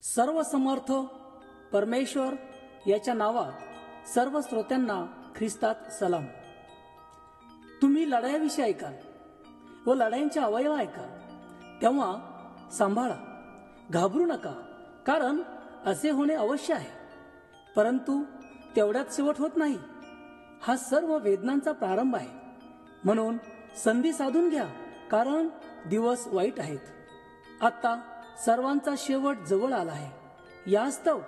सर्वसमर्थ परमेश्वर याच्या नावात सर्व श्रोत्यांना ख्रिस्तात सलाम. तुम्ही लढाईविषयी ऐकाल व लढाईंचे अवयव ऐकाल तेव्हा सांभाळा, घाबरू नका, कारण असे होणे अवश्य आहे. परंतु तेवढ्यात शेवट होत नाही. हा सर्व वेदनांचा प्रारंभ आहे. म्हणून संधी साधून घ्या, कारण दिवस वाईट आहेत. आता सर्वांचा शेवट जवळ आला आहे. यास्तव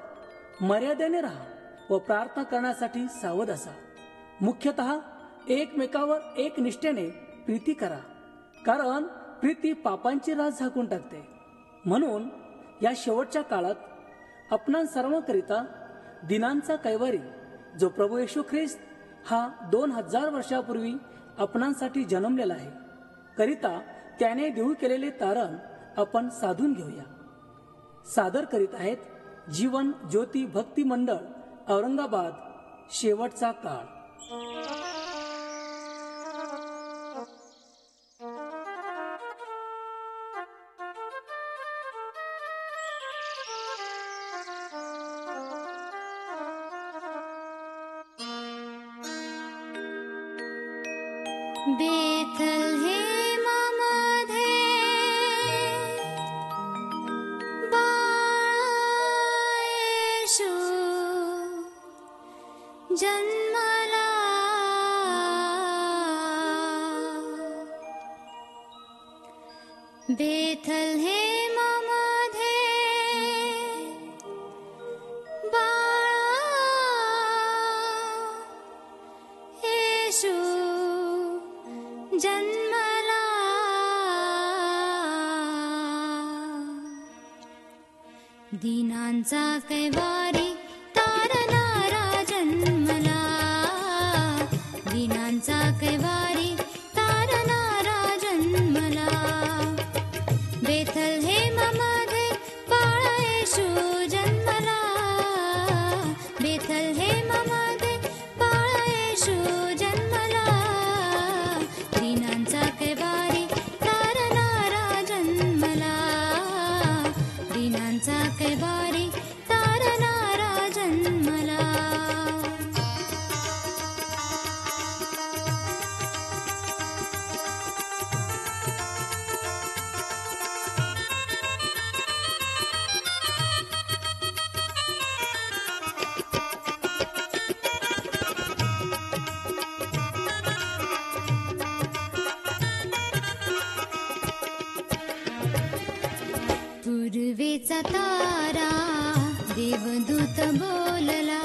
मर्यादेने राहा व प्रार्थना करण्यासाठी सावध असा. मुख्यतः एकमेकावर एक निष्ठेने प्रीती करा, कारण प्रीती पापांची रास झाकून टाकते. म्हणून या शेवटच्या काळात आपणा सर्वांकरिता दिनांचा कैवारी जो प्रभू येशू ख्रिस्त हा 2000 वर्षापूर्वी आपणांसाठी जन्मलेला आहे करिता त्याने देऊ केलेले तारण आपण साधून घेऊया. सादर करीत आहेत जीवन ज्योती भक्ती मंडळ औरंगाबाद. शेवटचा काळ. जन्मला बेथलेहेममध्ये बाळा येशू जन्मला. दिनांचा कैवारी तारणारा जन्मला. दिनांचा कैवारी तारणारा जन्मला. बेथलेहेममध्ये बाळा येशू जन्मला. बेथलेहेममध्ये बाळा येशू जन्मला. दिनांचा कैवारी तारणारा जन्मला. दिनांचा कैवारी तारणारा जन्मला. पूर्वेचा तारा देवदूत बोलला.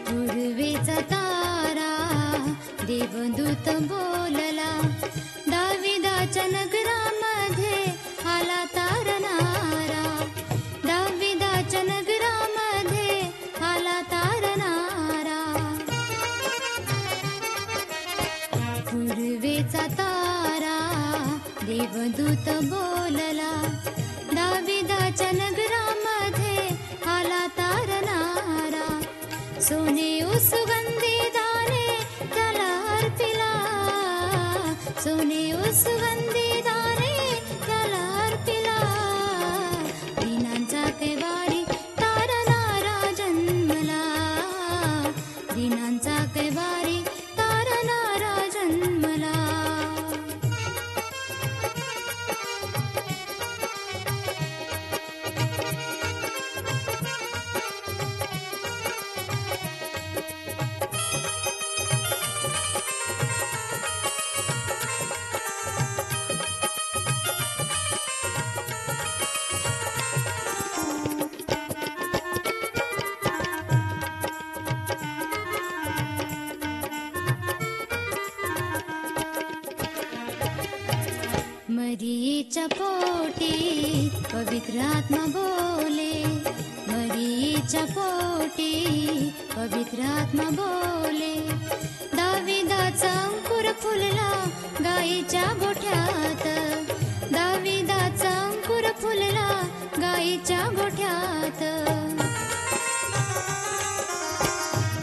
पूर्वेचा तारा देवदूत बोलला. दाविदाच्या नगरामध्ये आला तारणारा. दाविदाच्या नगरामध्ये आला तारणारा. पूर्वेचा तारा देवदूत बोलला. दाविदाच्या नगरामध्ये आला तारणारा. सोने सुगंधी दाणे त्याला अर्पिला. सोने सुगंधी दाणे त्याला अर्पिला. दिनांचा कैवारी तारणारा जन्मला. दिनांचा कैवारी तारणारा जन्मला. मरियेच्या पोटी पवित्र आत्मा बोले. मरियेच्या पोटी पवित्र आत्मा बोले. दाविदाचा अंकुर फुलला गाईच्या गोठ्यात. दाविदाचा अंकुर फुलला गाईच्या गोठ्यात.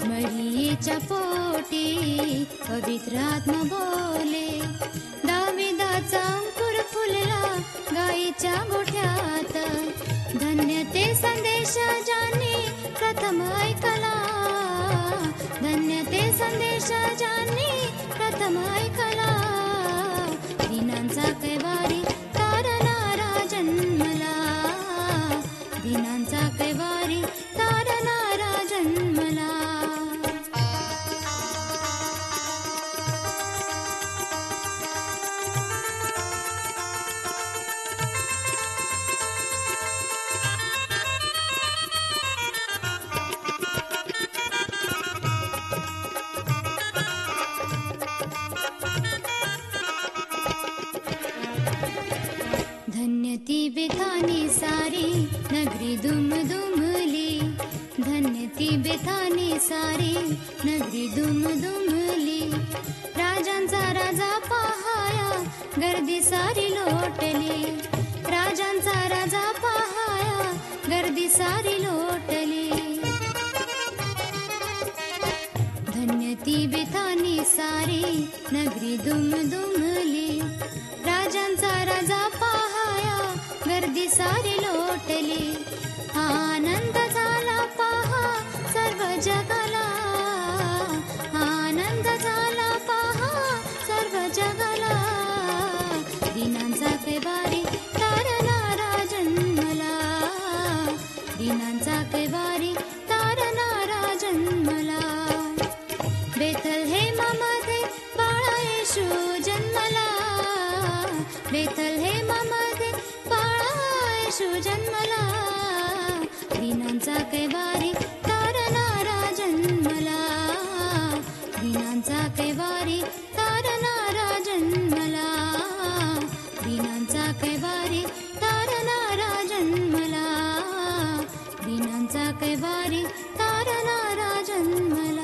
मरियेच्या पोटी पवित्र आत्मा बोले. दाविदाचा अंकुर फुलला गाईच्या गोठ्यात. धन्य ते संदेश प्रथम ऐकला, धन्य ते संदेश ज्यांनी प्रथम ऐकला. दीनांचा कैवारी तारणारा जन्मला, दीनांचा कैवारी तारणारा जन्मला. धन्य ती बेथानी सारी नगरी दुमदुमली, धन्य ती बेथानी सारी नगरी दुमदुमली. राजांचा राजा पहाया गर्दी सारी लोटली, राजांचा राजा पहाया गर्दी सारी लोटली. धन्य ती बेथानी सारी नगरी दुमदुमली, राजांचा राजा पहाया गर्दी सारी लोटली. आनंद झाला पहा सर्व जगाला, आनंद झाला पहा सर्व जगाला. दीनांचा कैवारी तारणारा जन्मला, दीनांचा कैवारी तारणारा जन्मला. बेथलेहेमामध्ये बाळा येशू जन्मला, बेथलेहेमामध्ये बाळा येशू जन्मला. दीनांचा कैवारी तारणारा जन्मला, दीनांचा कैवारी तारणारा जन्मला, दीनांचा कैवारी तारणारा जन्मला, दीनांचा कैवारी तारणारा जन्मला.